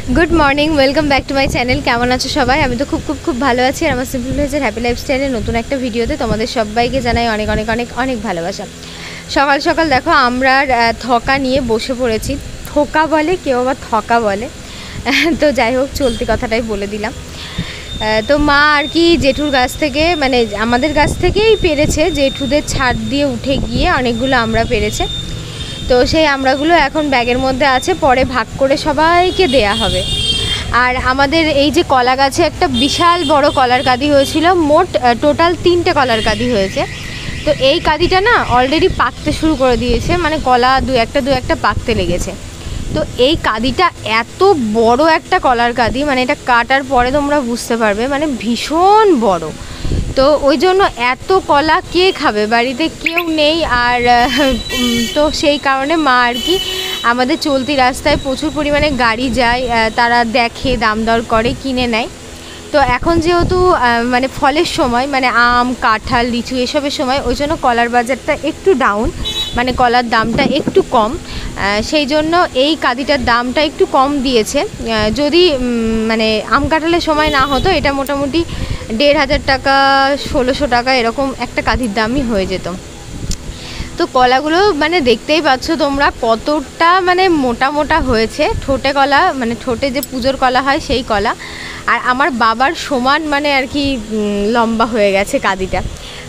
Good morning welcome back to my channel. केमन आछो सबाई? आमी तो खूब खूब खूब भालो आछि। आर आमार सिम्पल विलेजेर हैपी लाइफस्टाइलेर नतून एकटा भिडियोते तोमादेर सबाइके जानाई अनेक अनेक अनेक अनेक भालोबासा। सकाल सकाल देखो आमरा थका निये बसे पड़ेछि। थोका बोले केउ आबार थका बोले तो যাই হোক चलती कथाटाई बोले दिलाम। तो मा आर कि जेठुर गाछ थेके माने आमादेर गाछ थेकेई पेरेछे, जेठुदेर छाद दिये उठे गिये अनेकगुलो आमड़ा पेरेछे। तो सेई आमड़ागुलो एखन बैगेर मধ্যে আছে, পরে ভাগ করে সবাইকে দেয়া হবে। আর আমাদের এই যে কলা গাছে একটা বিশাল বড় কলার কাঁদি হয়েছিল, মোট টোটাল 3টে কলার কাঁদি হয়েছে। তো এই কাঁদিটা না অলরেডি পাকতে শুরু করে দিয়েছে, মানে কলা দু একটা পাকতে লেগেছে। তো এই কাঁদিটা এত বড় একটা কলার কাঁদি, মানে এটা কাটার পরে তোমরা বুঝতে পারবে, মানে ভীষণ বড়। তো ওই জন্য এত কলা কে খাবে, বাড়িতে কেউ নেই। আর তো সেই কারণে মা আর কি আমাদের চলতি রাস্তায় প্রচুর পরিমাণে গাড়ি যায়, তারা দেখে দাম দর করে কিনে নেয়। তো এখন যেহেতু মানে ফলের সময়, মানে আম কাঁঠাল লিচু এসবের সময়, ওই জন্য কলার বাজারটা একটু ডাউন, মানে কলার দামটা একটু কম। সেই জন্য এই কাঁদিটার দামটা একটু কম দিয়েছে। যদি মানে আম কাঁঠালের সময় না হতো, এটা মোটামুটি ১,৫০০ টাকা ১৬০০ টাকা এরকম একটা কাঁদির দামই হয়ে যেত। তো কলাগুলো মানে দেখতেই পাচ্ছ তোমরা কতটা মানে মোটা মোটা হয়েছে। ঠোঁটে কলা, মানে ঠোঁটে যে পুজোর কলা হয় সেই কলা, আর আমার বাবার সমান মানে আর কি লম্বা হয়ে গেছে কাঁদিটা।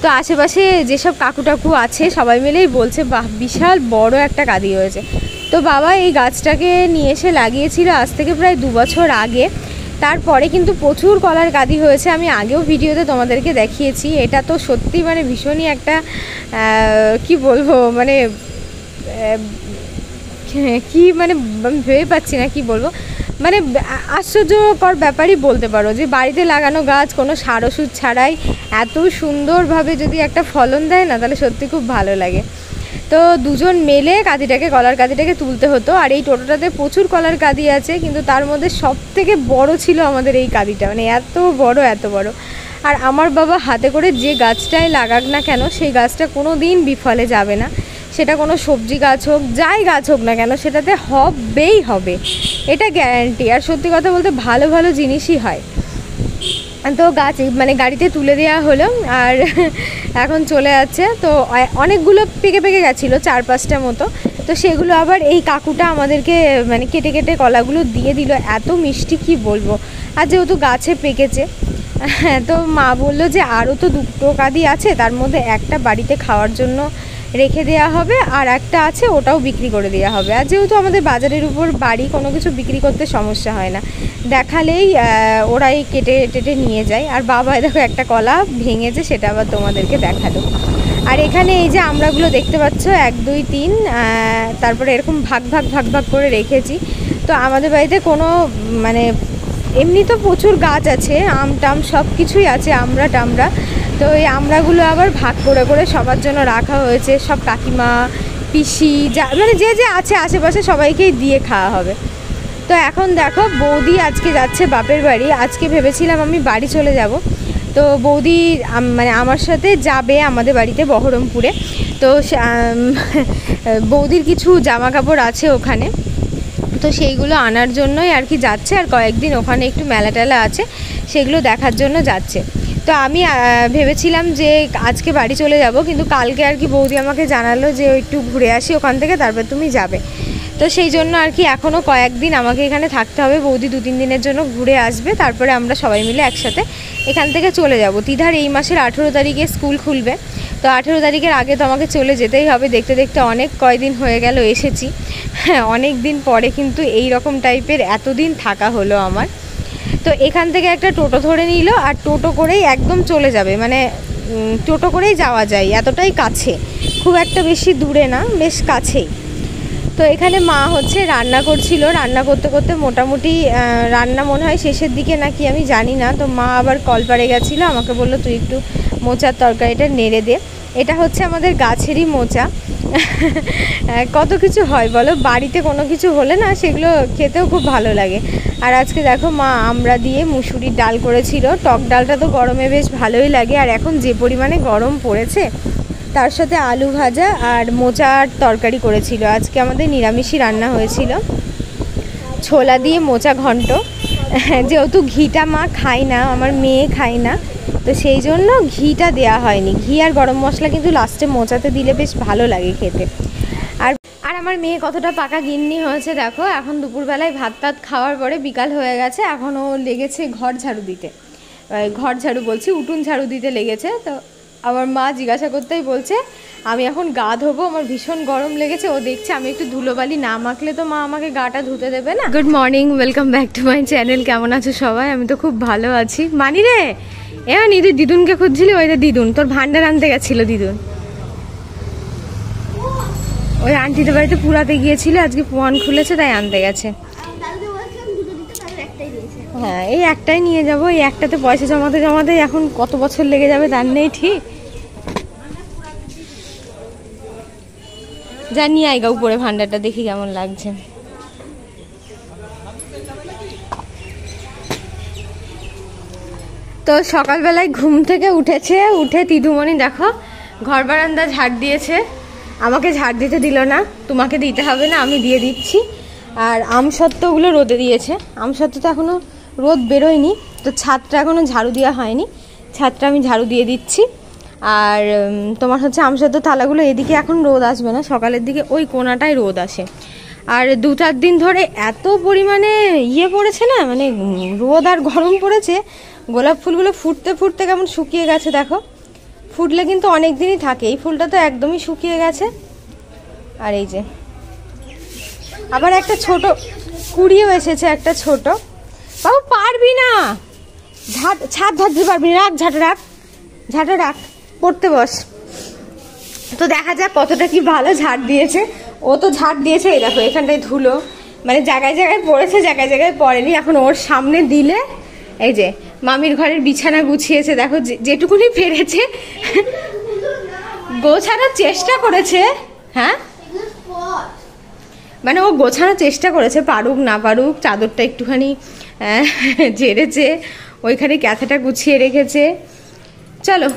তো আশেপাশে যেসব কাকু টাকু আছে সবাই মিলেই বলছে বাহ বিশাল বড় একটা কাঁদি হয়েছে। তো বাবা এই গাছটাকে নিয়ে এসে লাগিয়েছিল আজ থেকে প্রায় ২ বছর আগে। তারপরে কিন্তু প্রচুর কলার কাঁদি হয়েছে, আমি আগেও ভিডিওতে তোমাদেরকে দেখিয়েছি। এটা তো সত্যি মানে ভীষণই একটা কি বলবো, মানে কি মানে ভেবে পাচ্ছি না কি বলবো, মানে আশ্চর্যকর ব্যাপারই বলতে পারো যে বাড়িতে লাগানো গাছ কোনো সার ওষুধ ছাড়াই এত সুন্দরভাবে যদি একটা ফলন দেয় না, তাহলে সত্যি খুব ভালো লাগে। তো দুজন মেলে কলার কাঁদিটাকে তুলতে হতো। আর এই টোটোটাতে প্রচুর কলার কাঁদি আছে, কিন্তু তার মধ্যে সব থেকে বড় ছিল আমাদের এই কাঁদিটা, মানে এত বড়। আর আমার বাবা হাতে করে যে গাছটাই লাগাক না কেন, সেই গাছটা কোনো দিন বিফলে যাবে না। সেটা কোনো সবজি গাছ হোক, যাই গাছ হোক না কেন, সেটাতে হবেই হবে, এটা গ্যারান্টি। আর সত্যি কথা বলতে ভালো ভালো জিনিসই হয়। তো গাছ মানে গাড়িতে তুলে দেওয়া হলো, আর এখন চলে যাচ্ছে। তো অনেকগুলো পেকে গেছিলো ৪-৫টা মতো। তো সেগুলো আবার এই কাকুটা আমাদেরকে মানে কেটে কেটে কলাগুলো দিয়ে দিল, এত মিষ্টি কি বলবো। আর যেহেতু গাছে পেকেছে, তো মা বললো যে আরও তো 2টো কাঁদি আছে, তার মধ্যে একটা বাড়িতে খাওয়ার জন্য রেখে দেওয়া হবে, আর একটা আছে ওটাও বিক্রি করে দেওয়া হবে। আর যেহেতু আমাদের বাজারের উপর বাড়ি, কোনো কিছু বিক্রি করতে সমস্যা হয় না, দেখালেই ওরাই কেটে নিয়ে যায়। আর বাবা দেখো একটা কলা ভেঙেছে, সেটা আবার তোমাদেরকে দেখালো। আর এখানে এই যে আমড়াগুলো দেখতে পাচ্ছ 1 2 3, তারপরে এরকম ভাগ করে রেখেছি। তো আমাদের বাড়িতে কোনো মানে এমনি তো প্রচুর গাছ আছে, আম টাম সব কিছুই আছে, আমড়া টামড়া। তো এই আমড়াগুলো আবার ভাগ করে সবার জন্য রাখা হয়েছে। সব কাকিমা পিসি যা মানে যে আছে আশেপাশে সবাইকেই দিয়ে খাওয়া হবে। তো এখন দেখো বৌদি আজকে যাচ্ছে বাপের বাড়ি। আজকে ভেবেছিলাম আমি বাড়ি চলে যাব, তো বৌদি মানে আমার সাথে যাবে আমাদের বাড়িতে বহরমপুরে। তো বৌদির কিছু জামা কাপড় আছে ওখানে, তো সেইগুলো আনার জন্যই আর কি যাচ্ছে। আর কয়েকদিন ওখানে একটু মেলা টেলা আছে, সেগুলো দেখার জন্য যাচ্ছে। তো আমি ভেবেছিলাম যে আজকে বাড়ি চলে যাব, কিন্তু কালকে আর কি বৌদি আমাকে জানালো যে একটু ঘুরে আসি ওখান থেকে, তারপর তুমি যাবে। তো সেই জন্য আর কি এখনও কয়েকদিন আমাকে এখানে থাকতে হবে। বৌদি 2-3 দিনের জন্য ঘুরে আসবে, তারপরে আমরা সবাই মিলে একসাথে এখান থেকে চলে যাব। তিধার এই মাসের 18 তারিখে স্কুল খুলবে, তো 18 তারিখের আগে তো আমাকে চলে যেতেই হবে। দেখতে দেখতে অনেক কয়দিন হয়ে গেল এসেছি, হ্যাঁ অনেক দিন পরে কিন্তু এই রকম টাইপের এতদিন থাকা হলো আমার। তো এখান থেকে একটা টোটো ধরে নিল, আর টোটো করেই একদম চলে যাবে, মানে টোটো করেই যাওয়া যায়, এতটাই কাছে, খুব একটা বেশি দূরে না, বেশ কাছেই। তো এখানে মা হচ্ছে রান্না করছিল, রান্না করতে করতে মোটামুটি রান্না মনে হয় শেষের দিকে নাকি, আমি জানি না। তো মা আবার কলপাড়ে গেছিলো, আমাকে বললো তুই একটু মোচার তরকারিটা নেড়ে দে। এটা হচ্ছে আমাদের গাছেরই মোচা। কত কিছু হয় বলো, বাড়িতে কোনো কিছু হলে না সেগুলো খেতেও খুব ভালো লাগে। আর আজকে দেখো মা আমড়া দিয়ে মুসুরির ডাল করেছিল। টক ডালটা তো গরমে বেশ ভালোই লাগে, আর এখন যে পরিমাণে গরম পড়েছে, তার সাথে আলু ভাজা আর মোচার তরকারি করেছিল। আজকে আমাদের নিরামিষই রান্না হয়েছিল। ছোলা দিয়ে মোচা ঘন্ট। যেহেতু ঘিটা মা খায় না, আমার মেয়ে খায় না, তো সেই জন্য ঘিটা দেয়া হয়নি। ঘি আর গরম মশলা কিন্তু লাস্টে মোচাতে দিলে বেশ ভালো লাগে খেতে। আর আমার মেয়ে কতটা পাকা গিন্নি হয়েছে দেখো। এখন দুপুরবেলায় ভাত টাত খাওয়ার পরে বিকাল হয়ে গেছে, এখন ও লেগেছে ঘর ঝাড়ু দিতে। ঘর ঝাড়ু বলছি, উঠোন ঝাড়ু দিতে লেগেছে। তো আমার মা জিজ্ঞাসা করতেই বলছে আমি এখন গা ধোবো, আমার ভীষণ গরম লেগেছে। ও দেখছে আমি একটু ধুলোবালি না মাখলে তো মা আমাকে গাটা ধুতে দেবে না। Good morning, welcome back to my channel. কেমন আছো সবাই? আমি তো খুব ভালো আছি। মানি রে, এবার নিদির দিদুনকে খুঁজছিলি? ওই যে দিদুন তোর ভান্ডার আনতে গেছিল। দিদুন ওই আন্টিদের বাড়িতে পুরাতে গিয়েছিল, আজকে পোয়ান খুলেছে তাই আনতে গেছে। হ্যাঁ, এই একটাই নিয়ে যাবো। এই একটাতে পয়সা জমাতে জমাতে এখন কত বছর লেগে যাবে তার নেই ঠিক। যা নিয়ে আইগা উপরে ভান্ডারটা, দেখি কেমন লাগছে। তো সকালবেলায় ঘুম থেকে উঠেছে, উঠে তিদুমণি দেখো ঘর বারান্দা ঝাড় দিয়েছে। আমাকে ঝাড় দিতে দিল না, তোমাকে দিতে হবে না, আমি দিয়ে দিচ্ছি। আর আমসত্ত্বগুলো রোদে দিয়েছে। আমসত্ত্ব তো এখনও রোদ বেরোয়নি, তো ছাদটা এখনও ঝাড়ু দেওয়া হয়নি। ছাদটা আমি ঝাড়ু দিয়ে দিচ্ছি। আর তোমার হচ্ছে আমসত্ত্ব থালাগুলো, এদিকে এখন রোদ আসবে না, সকালের দিকে ওই কোনাটায় রোদ আসে। আর 2-4 দিন ধরে এত পরিমাণে পড়েছে না, মানে রোদ আর গরম পড়েছে, গোলাপ ফুলগুলো ফুটতে ফুটতে কেমন শুকিয়ে গেছে দেখো। ফুটলে কিন্তু অনেক দিনই থাকে, এই ফুলটা তো একদমই শুকিয়ে গেছে। আর এই যে আবার একটা ছোট কুড়িও এসেছে, একটা ছোট। বাবু পারবি না, ছাদ ঝাড়তে পারবি না, রাখ ঝাঁটা রাখ, ঝাঁটা রাখ, পড়তে বস। তো দেখা যাক কতটা কি ভালো ঝাড় দিয়েছে। ও তো ঝাড় দিয়েছে, এই দেখো এখানটায় ধুলো, মানে জায়গায় জায়গায় পড়েছে, জায়গায় জায়গায় পড়েনি। এখন ওর সামনে দিলে, এই যে মামির ঘরের বিছানা গুছিয়েছে দেখো, যেটুকুনি পেরেছে গোছানোর চেষ্টা করেছে। হ্যাঁ, মানে ও গোছানোর চেষ্টা করেছে, পারুক না পারুক। চাদরটা একটুখানি ঝেড়েছে, ওইখানে ক্যাথাটা গুছিয়ে রেখেছে। চলো।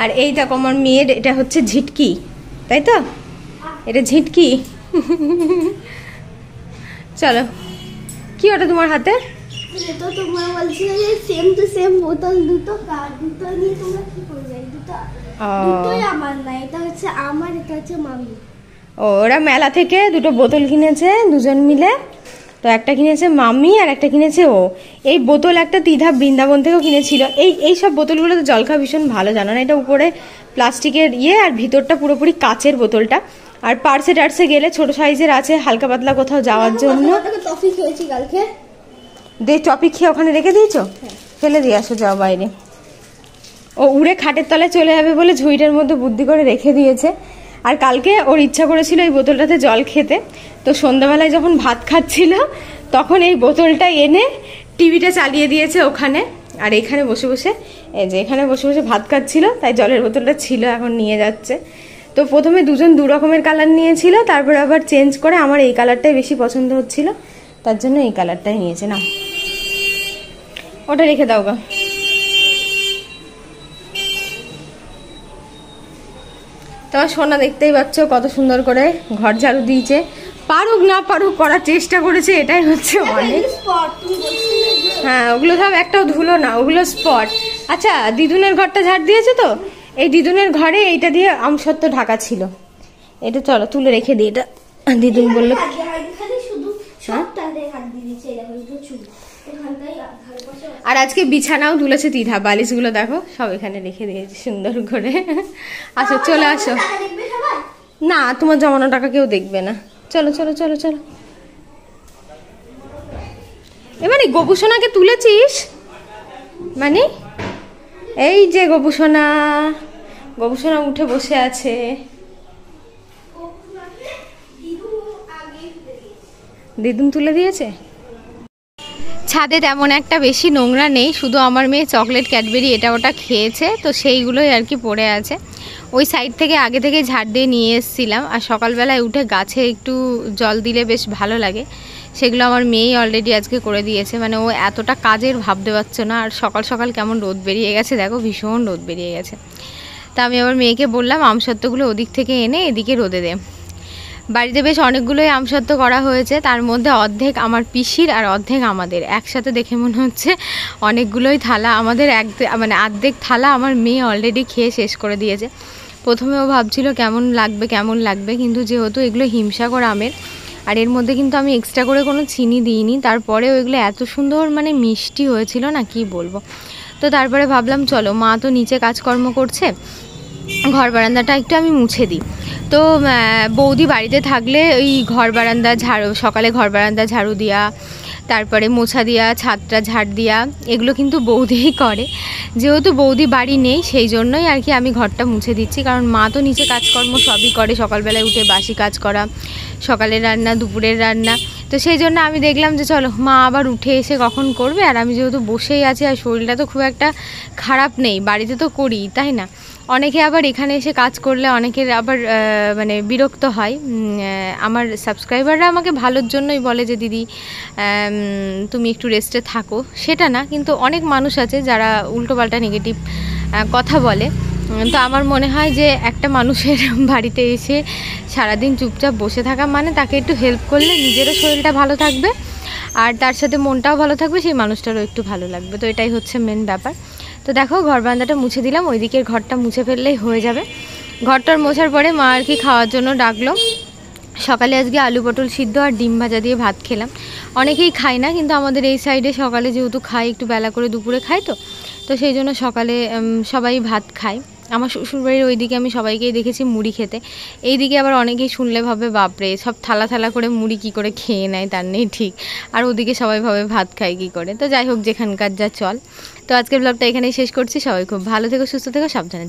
আর এই দেখো আমার মেয়ের, এটা হচ্ছে ঝিটকি, তাই তো? এটা ঝিটকি। চলো, কি ওটা তোমার হাতে? তো তোমরা বলছিলে যে সেম টু সেম বোতল দুটো, দুটো নিয়ে তোমরা কি করবে? দুটোই আমার না, এটা হচ্ছে আমার, এটা হচ্ছে মামি। ওরা মেলা থেকে দুটো বোতল কিনেছে দুজন মিলে। তো একটা কিনেছে মামি আর একটা কিনেছে ও। এই বোতল একটা তিধা বৃন্দাবন থেকেও কিনেছিল। এই সব বোতলগুলো তো জল খাওয়া ভীষণ ভালো, জানো না? এটা উপরে প্লাস্টিকের আর ভিতরটা পুরোপুরি কাচের বোতলটা। আর পার্সে টার্সে গেলে ছোট সাইজের আছে, হালকা পাতলা কোথাও যাওয়ার জন্য। টফি খেয়েছি কালকে, দে টপি খেয়ে ওখানে রেখে দিয়েছো? ফেলে দিয়ে আসো, যাও বাইরে। ও উড়ে খাটের তলায় চলে যাবে বলে ঝুড়িটার মধ্যে বুদ্ধি করে রেখে দিয়েছে। আর কালকে ওর ইচ্ছা করেছিল এই বোতলটাতে জল খেতে, তো সন্ধ্যাবেলায় যখন ভাত খাচ্ছিল তখন এই বোতলটা এনে টিভিটা চালিয়ে দিয়েছে ওখানে। আর এখানে বসে বসে, এই যে এখানে বসে বসে ভাত খাচ্ছিল, তাই জলের বোতলটা ছিল, এখন নিয়ে যাচ্ছে। তো প্রথমে দুজন দু রকমের কালার নিয়েছিল, তারপরে আবার চেঞ্জ করে আমার এই কালারটাই বেশি পছন্দ হচ্ছিল, তার জন্য এই কালারটাই নিয়েছে। না, ওটা রেখে দাও গা। তোমার সোনা দেখতেই পাচ্ছ কত সুন্দর করে ঘর ঝাড়ু দিয়েছে। পারুক না পারুক করার চেষ্টা করেছে, এটাই হচ্ছে অনেক। হ্যাঁ, ওগুলো সব একটাও ধুলো না, ওগুলো স্পট। আচ্ছা, দিদুনের ঘরটা ঝাড় দিয়েছে তো? এই দিদুনের ঘরে এইটা দিয়ে আমসত্ত্ব ঢাকা ছিল। এটা চলো তুলে রেখে দিই। এটা দিদুন বললো। আর আজকে বিছানাও তুলেছে তিধা, বালিশগুলো দেখো সব এখানে রেখে দিয়েছে সুন্দর করে। আসো, চলে আসো। না, তোমার জমানো টাকা কেউ দেখবে না। চলো চলো চলো চলো। এবারে গোপুসোনাকে তুলেছিস? মানে এই যে গোপুসোনা, গোপুসোনা উঠে বসে আছে। দিদুন তুলে দিয়েছে। ছাদে তেমন একটা বেশি নোংরা নেই, শুধু আমার মেয়ে চকলেট ক্যাডবেরি এটা ওটা খেয়েছে, তো সেইগুলোই আর কি পড়ে আছে। ওই সাইড থেকে আগে থেকে ঝাড় দিয়ে নিয়ে এসেছিলাম। আর সকালবেলায় উঠে গাছে একটু জল দিলে বেশ ভালো লাগে, সেগুলো আমার মেয়েই অলরেডি আজকে করে দিয়েছে। মানে ও এতটা কাজের ভাবতে পারছো না। আর সকাল সকাল কেমন রোদ বেরিয়ে গেছে দেখো, ভীষণ রোদ বেরিয়ে গেছে। তা আমি আবার মেয়েকে বললাম আমসত্ত্বগুলো ওদিক থেকে এনে এদিকে রোদে দে। বাড়িতে বেশ অনেকগুলোই আমসত্ত্ব করা হয়েছে, তার মধ্যে অর্ধেক আমার পিসির আর অর্ধেক আমাদের, একসাথে দেখে মনে হচ্ছে অনেকগুলোই থালা। আমাদের মানে অর্ধেক থালা আমার মেয়ে অলরেডি খেয়ে শেষ করে দিয়েছে। প্রথমেও ভাবছিল কেমন লাগবে, কিন্তু যেহেতু এগুলো হিমসাগর আমের আর এর মধ্যে কিন্তু আমি এক্সট্রা করে কোনো চিনি দিইনি, তারপরেও এগুলো এত সুন্দর মানে মিষ্টি হয়েছিল না কি বলবো। তো তারপরে ভাবলাম চলো, মা তো নিচে কাজকর্ম করছে, ঘর বারান্দাটা একটু আমি মুছে দিই। তো বৌদি বাড়িতে থাকলে ওই ঘর বারান্দা সকালে ঘর বারান্দা ঝাড়ু দেওয়া, তারপরে মোছা দেওয়া, ছাদটা ঝাড় দেওয়া, এগুলো কিন্তু বৌদিই করে। যেহেতু বৌদি বাড়ি নেই সেই জন্যই আর কি আমি ঘরটা মুছে দিচ্ছি, কারণ মা তো নিচে কাজকর্ম সবই করে, সকালবেলায় উঠে বাসি কাজ করা, সকালের রান্না, দুপুরের রান্না। তো সেই জন্য আমি দেখলাম যে চলো, মা আবার উঠে এসে কখন করবে, আর আমি যেহেতু বসেই আছি আর শরীরটা তো খুব একটা খারাপ নেই, বাড়িতে তো করি তাই না। অনেকে আবার এখানে এসে কাজ করলে অনেকের আবার মানে বিরক্ত হয়। আমার সাবস্ক্রাইবাররা আমাকে ভালোর জন্যই বলে যে দিদি তুমি একটু রেস্টে থাকো, সেটা না, কিন্তু অনেক মানুষ আছে যারা উল্টোপাল্টা নেগেটিভ কথা বলে। তো আমার মনে হয় যে একটা মানুষের বাড়িতে এসে সারাদিন চুপচাপ বসে থাকা মানে তাকে একটু হেল্প করলে নিজেরও শরীরটা ভালো থাকবে আর তার সাথে মনটাও ভালো থাকবে, সেই মানুষটারও একটু ভালো লাগবে। তো এটাই হচ্ছে মেন ব্যাপার। তো দেখো, ঘর বারান্দাটা মুছে দিলাম, ওই দিকের ঘরটা মুছে ফেললেই হয়ে যাবে। ঘরটার মোছার পরে মা আর কি খাওয়ার জন্য ডাকলো। সকালে আজকে আলু পটল সিদ্ধ আর ডিম ভাজা দিয়ে ভাত খেলাম। অনেকেই খায় না, কিন্তু আমাদের এই সাইডে সকালে যেহেতু খাই, একটু বেলা করে দুপুরে খাই, তো সেই জন্য সকালে সবাই ভাত খায়। আমার শ্বশুরবাড়ির ওইদিকে আমি সবাইকেই দেখেছি মুড়ি খেতে। এইদিকে আবার অনেকেই শুনলে ভাবে বাপরে, সব থালা থালা করে মুড়ি কী করে খেয়ে নেয় তার নেই ঠিক, আর ওদিকে সবাই ভাবে ভাত খায় কী করে। তো যাই হোক, যেখানকার যা চল। তো আজকের ব্লগটা এখানেই শেষ করছি। সবাই খুব ভালো থেকো, সুস্থ থেকো, সাবধানে।